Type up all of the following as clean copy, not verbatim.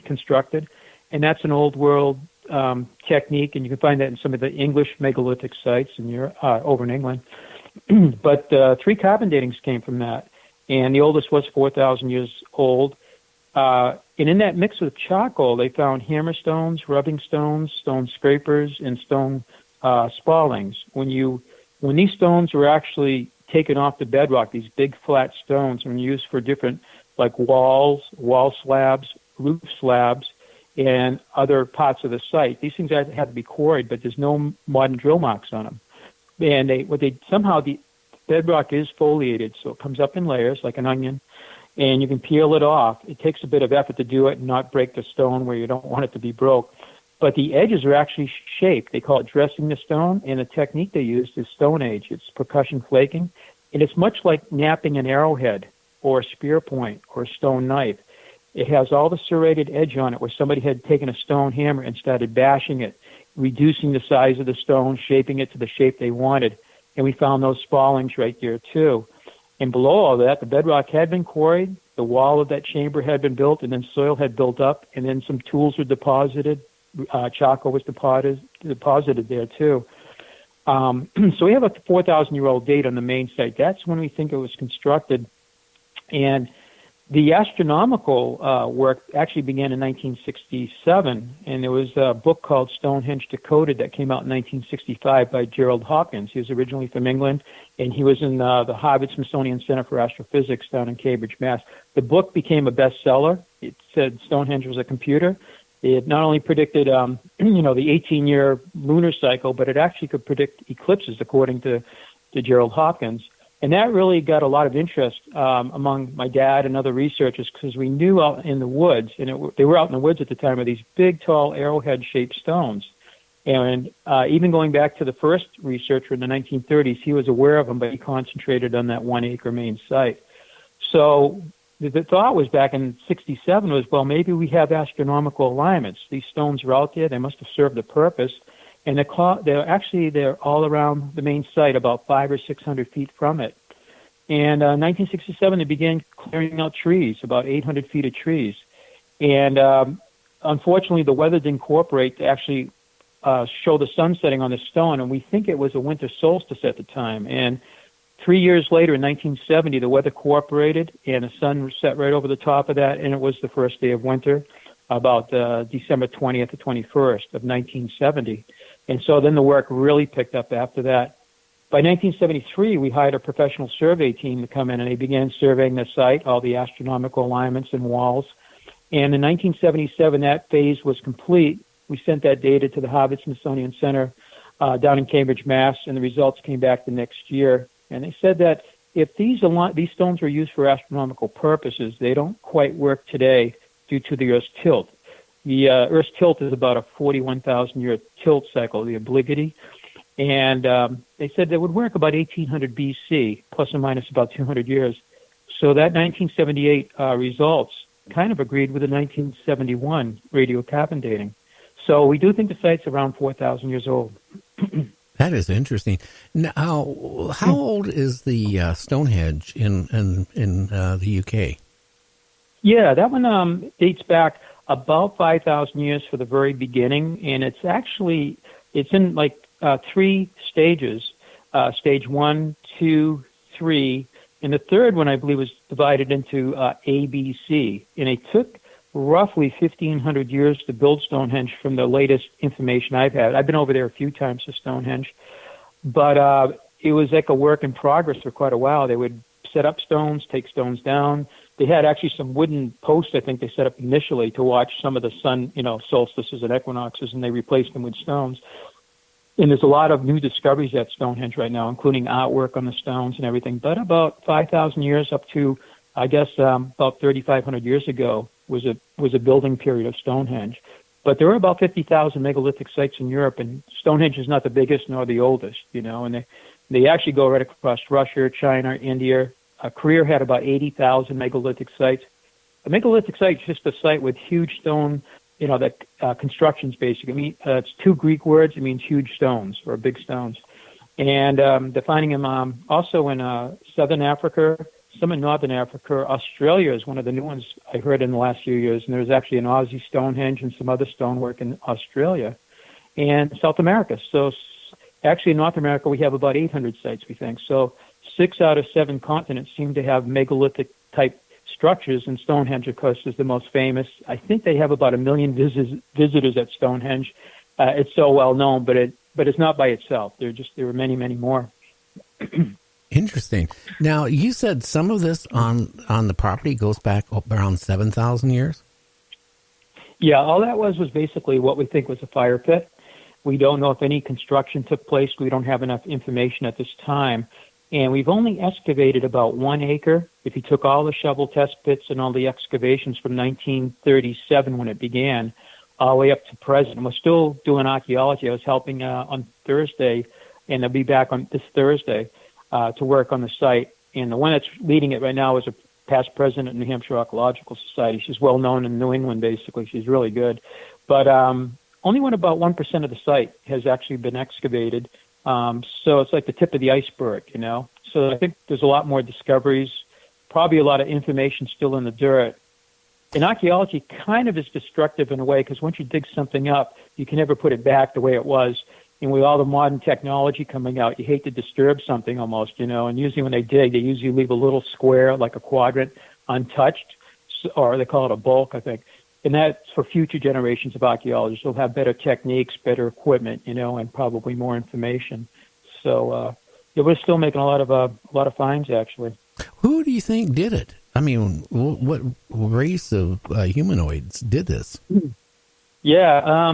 constructed, and that's an old world technique, and you can find that in some of the English megalithic sites over in England. But 3 carbon datings came from that, and the oldest was 4,000 years old. And in that mix with charcoal, they found hammer stones, rubbing stones, stone scrapers, and stone spallings. When these stones were actually taken off the bedrock, these big flat stones, and used for different, like walls, wall slabs, roof slabs, and other parts of the site. These things had to be quarried, but there's no modern drill marks on them. And somehow the bedrock is foliated, so it comes up in layers like an onion, and you can peel it off. It takes a bit of effort to do it and not break the stone where you don't want it to be broke. But the edges are actually shaped. They call it dressing the stone, and the technique they used is STONEHENGE. It's percussion flaking, and it's much like knapping an arrowhead or a spear point or a stone knife. It has all the serrated edge on it where somebody had taken a stone hammer and started bashing it, reducing the size of the stone, shaping it to the shape they wanted. And we found those spallings right there, too. And below all that, the bedrock had been quarried, the wall of that chamber had been built, and then soil had built up, and then some tools were deposited. Charcoal was deposited there, too. So we have a 4,000-year-old date on the main site. That's when we think it was constructed. And the astronomical work actually began in 1967, and there was a book called Stonehenge Decoded that came out in 1965 by Gerald Hopkins. He was originally from England, and he was in the Harvard-Smithsonian Center for Astrophysics down in Cambridge, Mass. The book became a bestseller. It said Stonehenge was a computer. It not only predicted, the 18-year lunar cycle, but it actually could predict eclipses, according to Gerald Hopkins. And that really got a lot of interest among my dad and other researchers, because we knew out in the woods, and they were out in the woods at the time, of these big, tall, arrowhead-shaped stones. And even going back to the first researcher in the 1930s, he was aware of them, but he concentrated on that 1-acre main site. So the thought was back in 67 was, well, maybe we have astronomical alignments. These stones are out there. They must have served a purpose. And they're all around the main site, about 500 or 600 feet from it. And in 1967, they began clearing out trees, about 800 feet of trees. And unfortunately, the weather didn't cooperate to actually show the sun setting on the stone, and we think it was a winter solstice at the time. And 3 years later, in 1970, the weather cooperated, and the sun set right over the top of that, and it was the first day of winter, about December 20th to 21st of 1970. And so then the work really picked up after that. By 1973, we hired a professional survey team to come in, and they began surveying the site, all the astronomical alignments and walls. And in 1977, that phase was complete. We sent that data to the Harvard-Smithsonian Center down in Cambridge, Mass., and the results came back the next year. And they said that if these stones were used for astronomical purposes, they don't quite work today due to the Earth's tilt. The Earth's tilt is about a 41,000-year tilt cycle, the obliquity. And they said they would work about 1800 BC, plus or minus about 200 years. So that 1978 results kind of agreed with the 1971 radiocarbon dating. So we do think the site's around 4,000 years old. That is interesting. Now, how old is the Stonehenge in the UK? Yeah, that one dates back about 5,000 years for the very beginning, and it's in like 3 stages, stage 1, 2, 3, and the third one, I believe, was divided into A, B, C, and it took roughly 1,500 years to build Stonehenge from the latest information I've had. I've been over there a few times to Stonehenge, but it was like a work in progress for quite a while. They would set up stones, take stones down. They had actually some wooden posts, I think they set up initially to watch some of the sun, solstices and equinoxes, and they replaced them with stones. And there's a lot of new discoveries at Stonehenge right now, including artwork on the stones and everything. But about 5,000 years up to, I guess, about 3,500 years ago was a building period of Stonehenge. But there were about 50,000 megalithic sites in Europe, and Stonehenge is not the biggest nor the oldest, and they actually go right across Russia, China, India. Korea had about 80,000 megalithic sites. A megalithic site is just a site with huge stone, constructions basically. It's 2 Greek words. It means huge stones or big stones. And they're finding them also in southern Africa, some in Northern Africa. Australia is one of the new ones I heard in the last few years, and there's actually an Aussie Stonehenge and some other stonework in Australia and South America. So actually in North America, we have about 800 sites, we think. So 6 out of 7 continents seem to have megalithic-type structures, and Stonehenge, of course, is the most famous. I think they have about 1 million visitors at Stonehenge. It's so well known, but it's not by itself. There are many, many more. Interesting. Now, you said some of this on the property goes back up around 7,000 years? Yeah, all that was basically what we think was a fire pit. We don't know if any construction took place. We don't have enough information at this time. And we've only excavated about 1 acre. If you took all the shovel test pits and all the excavations from 1937 when it began, all the way up to present. And we're still doing archaeology. I was helping on Thursday, and I'll be back on this Thursday to work on the site. And the one that's leading it right now is a past president of New Hampshire Archaeological Society. She's well known in New England, basically. She's really good. But only when about 1% of the site has actually been excavated. So it's like the tip of the iceberg, you know. So I think there's a lot more discoveries, probably a lot of information still in the dirt. And archaeology kind of is destructive in a way, because once you dig something up, you can never put it back the way it was. And with all the modern technology coming out, you hate to disturb something almost, you know. And usually when they dig, they usually leave a little square, like a quadrant, untouched, or they call it a bulk, I think. And that's for future generations of archaeologists. They'll have better techniques, better equipment, you know, and probably more information. So yeah, we're still making a lot of finds, actually. Who do you think did it? I mean, what race of humanoids did this? Yeah,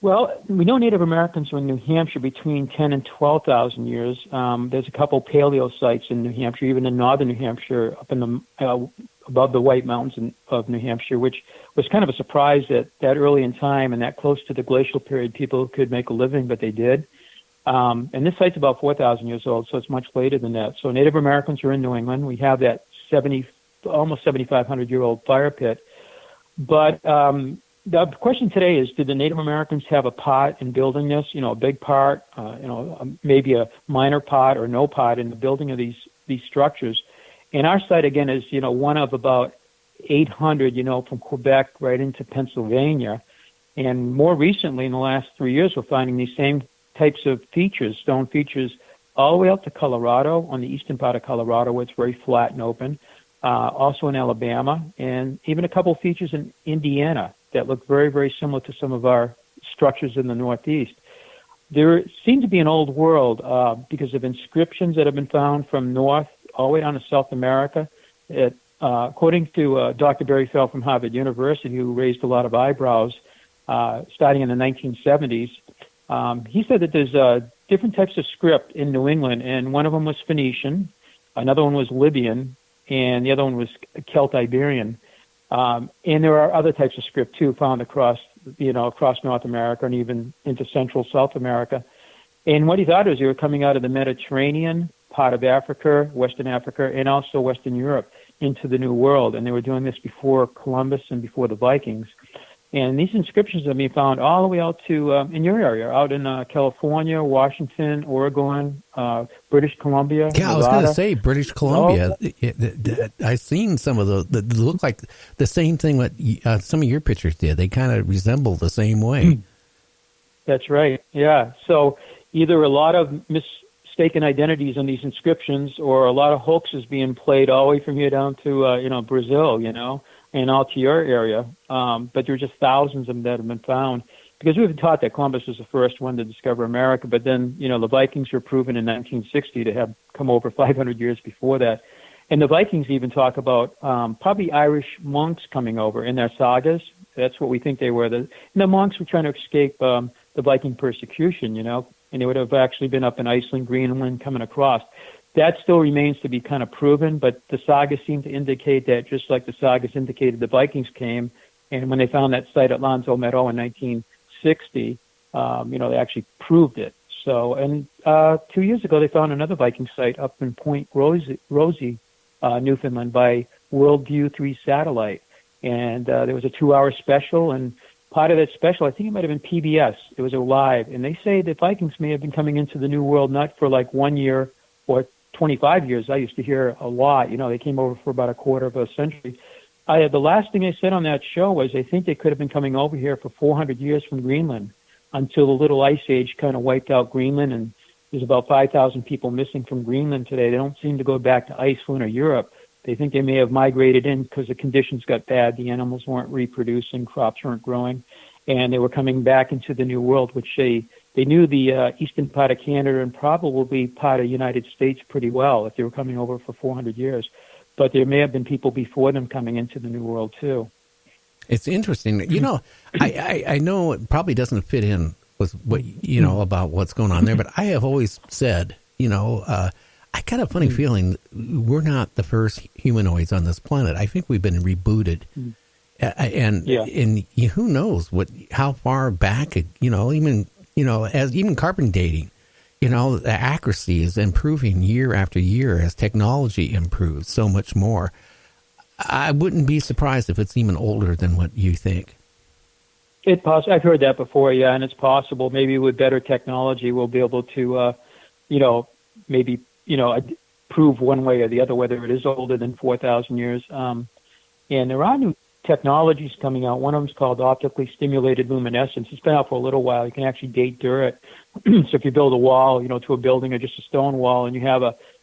well, we know Native Americans were in New Hampshire between 10 and 12,000 years. There's a couple paleo sites in New Hampshire, even in northern New Hampshire, up in the above the White Mountains of New Hampshire, which was kind of a surprise that early in time and that close to the glacial period, people could make a living, but they did. And this site's about 4,000 years old, so it's much later than that. So Native Americans are in New England. We have that almost 7,500-year-old fire pit. But the question today is, did the Native Americans have a part in building this? You know, a big part, maybe a minor part or no part in the building of these structures. And our site, again, is, you know, one of about 800, you know, from Quebec right into Pennsylvania. And more recently, in the last 3 years, we're finding these same types of features, stone features, all the way up to Colorado, on the eastern part of Colorado, where it's very flat and open, also in Alabama, and even a couple of features in Indiana that look very, very similar to some of our structures in the Northeast. There seems to be an old world because of inscriptions that have been found from north all the way down to South America. According to Dr. Barry Fell from Harvard University, who raised a lot of eyebrows starting in the 1970s, he said that there's different types of script in New England, and one of them was Phoenician, another one was Libyan, and the other one was Celt-Iberian. And there are other types of script, too, found across North America and even into Central South America. And what he thought was they were coming out of the Mediterranean, part of Africa, Western Africa, and also Western Europe into the New World. And they were doing this before Columbus and before the Vikings. And these inscriptions have been found all the way out to, in your area, out in California, Washington, Oregon, British Columbia. Yeah, Nevada. I was going to say British Columbia. I've seen some of those that look like the same thing that some of your pictures did. They kind of resemble the same way. That's right, yeah. So either a lot of mistaken identities on these inscriptions or a lot of hoaxes being played all the way from here down to, Brazil, you know, and all to your area. But there are just thousands of them that have been found because we've been taught that Columbus was the first one to discover America. But then, you know, the Vikings were proven in 1960 to have come over 500 years before that. And the Vikings even talk about probably Irish monks coming over in their sagas. That's what we think they were. And the monks were trying to escape the Viking persecution, you know, and they would have actually been up in Iceland, Greenland, coming across. That still remains to be kind of proven, but the sagas seem to indicate that just like the sagas indicated the Vikings came, and when they found that site at Lonzo Meadow in 1960, they actually proved it. So, and 2 years ago, they found another Viking site up in Point Rosie, Newfoundland, by Worldview 3 satellite. And there was a 2-hour special, and part of that special, I think it might have been PBS. It was a live, and they say the Vikings may have been coming into the New World not for like 1 year or 25 years, I used to hear a lot. They came over for about a quarter of a century. The last thing I said on that show was I think they could have been coming over here for 400 years from Greenland until the little ice age kind of wiped out Greenland, and there's about 5,000 people missing from Greenland today. They don't seem to go back to Iceland or Europe. They think they may have migrated in because the conditions got bad. The animals weren't reproducing, crops weren't growing, and they were coming back into the New World, which they knew the eastern part of Canada and probably part of the United States pretty well if they were coming over for 400 years. But there may have been people before them coming into the New World, too. It's interesting. I know it probably doesn't fit in with what, about what's going on there, but I have always said, I got a funny feeling we're not the first humanoids on this planet. I think we've been rebooted. And who knows how far back, even carbon dating, the accuracy is improving year after year as technology improves so much more. I wouldn't be surprised if it's even older than what you think. I've heard that before, and it's possible. Maybe with better technology, we'll be able to, maybe, prove one way or the other whether it is older than 4,000 years. And there are new technologies coming out. One of them is called optically stimulated luminescence. It's been out for a little while. You can actually date dirt. So if you build a wall, to a building or just a stone wall, and you have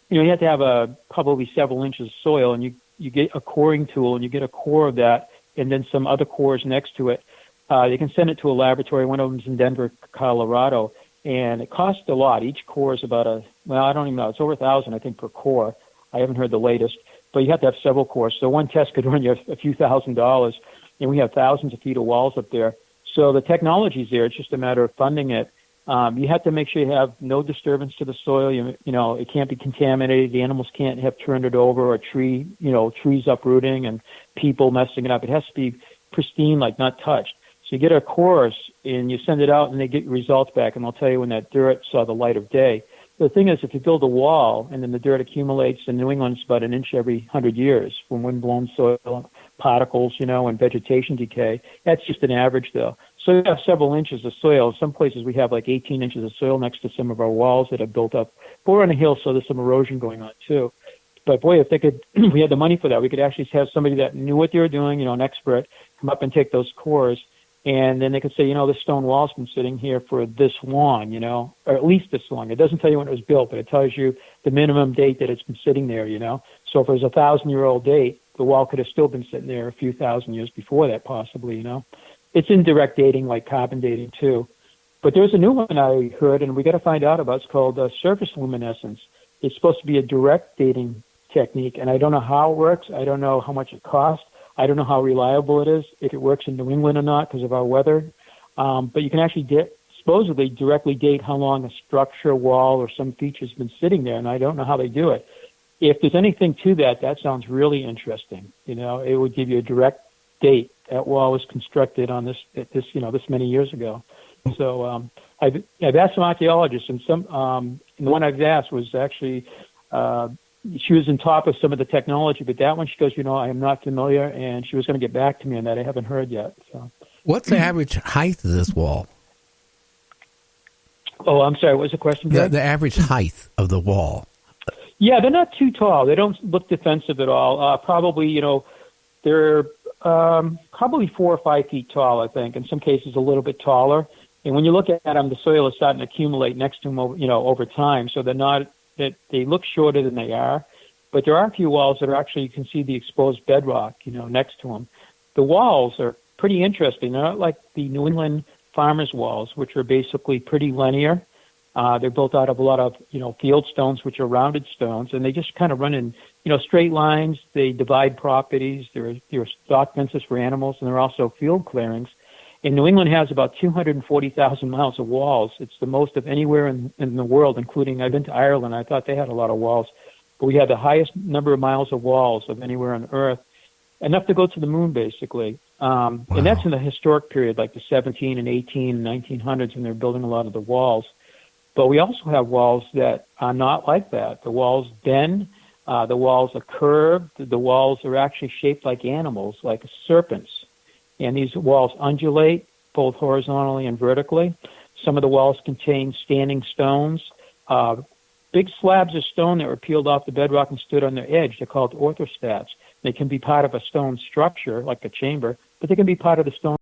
you have to have probably several inches of soil, and you get a coring tool, and you get a core of that, and then some other cores next to it. You can send it to a laboratory. One of them is in Denver, Colorado, and it costs a lot. Each core is about I don't even know. It's over $1,000, I think, per core. I haven't heard the latest, but you have to have several cores. So one test could run you a few $1,000s, and we have thousands of feet of walls up there. So the technology's there. It's just a matter of funding it. You have to make sure you have no disturbance to the soil. It can't be contaminated. The animals can't have turned it over, or trees uprooting and people messing it up. It has to be pristine, like not touched. So you get a course and you send it out, and they get results back, and they'll tell you when that dirt saw the light of day. The thing is, if you build a wall and then the dirt accumulates, in New England it's about an inch every 100 years from wind-blown soil particles, and vegetation decay. That's just an average, though. So you have several inches of soil. Some places we have like 18 inches of soil next to some of our walls that have built up. But we're on a hill, so there's some erosion going on, too. But, boy, if we had the money for that, we could actually have somebody that knew what they were doing, an expert, come up and take those cores. And then they could say, this stone wall's been sitting here for this long, or at least this long. It doesn't tell you when it was built, but it tells you the minimum date that it's been sitting there, So if it was a 1,000-year-old date, the wall could have still been sitting there a few thousand years before that, possibly, It's indirect dating, like carbon dating, too. But there's a new one I heard, and we got to find out about. It's called surface luminescence. It's supposed to be a direct dating technique, and I don't know how it works. I don't know how much it costs. I don't know how reliable it is, if it works in New England or not because of our weather. But you can actually supposedly directly date how long a structure, wall, or some feature's been sitting there, and I don't know how they do it. If there's anything to that, that sounds really interesting. It would give you a direct date. That wall was constructed on this many years ago. So I've asked some archaeologists, and the one I've asked was actually she was on top of some of the technology, but that one she goes, I am not familiar, and she was going to get back to me on that. I haven't heard yet. So, what's the average height of this wall? Oh, I'm sorry. What was the question? The average height of the wall. Yeah, they're not too tall. They don't look defensive at all. Probably, they're probably 4 or 5 feet tall, I think. In some cases, a little bit taller. And when you look at them, the soil is starting to accumulate next to them, over time. So they're not. That they look shorter than they are, but there are a few walls that are actually, you can see the exposed bedrock, next to them. The walls are pretty interesting. They're not like the New England farmers' walls, which are basically pretty linear. They're built out of a lot of, field stones, which are rounded stones, and they just kind of run in, straight lines. They divide properties. There are stock fences for animals, and there are also field clearings. And New England has about 240,000 miles of walls. It's the most of anywhere in the world, including, I've been to Ireland. I thought they had a lot of walls. But we have the highest number of miles of walls of anywhere on Earth, enough to go to the moon, basically. Wow. And that's in the historic period, like the 17 and 18 and 1900s, when they're building a lot of the walls. But we also have walls that are not like that. The walls bend. The walls are curved. The walls are actually shaped like animals, like serpents. And these walls undulate both horizontally and vertically. Some of the walls contain standing stones. big slabs of stone that were peeled off the bedrock and stood on their edge. They're called orthostats. They can be part of a stone structure, like a chamber, but they can be part of the stone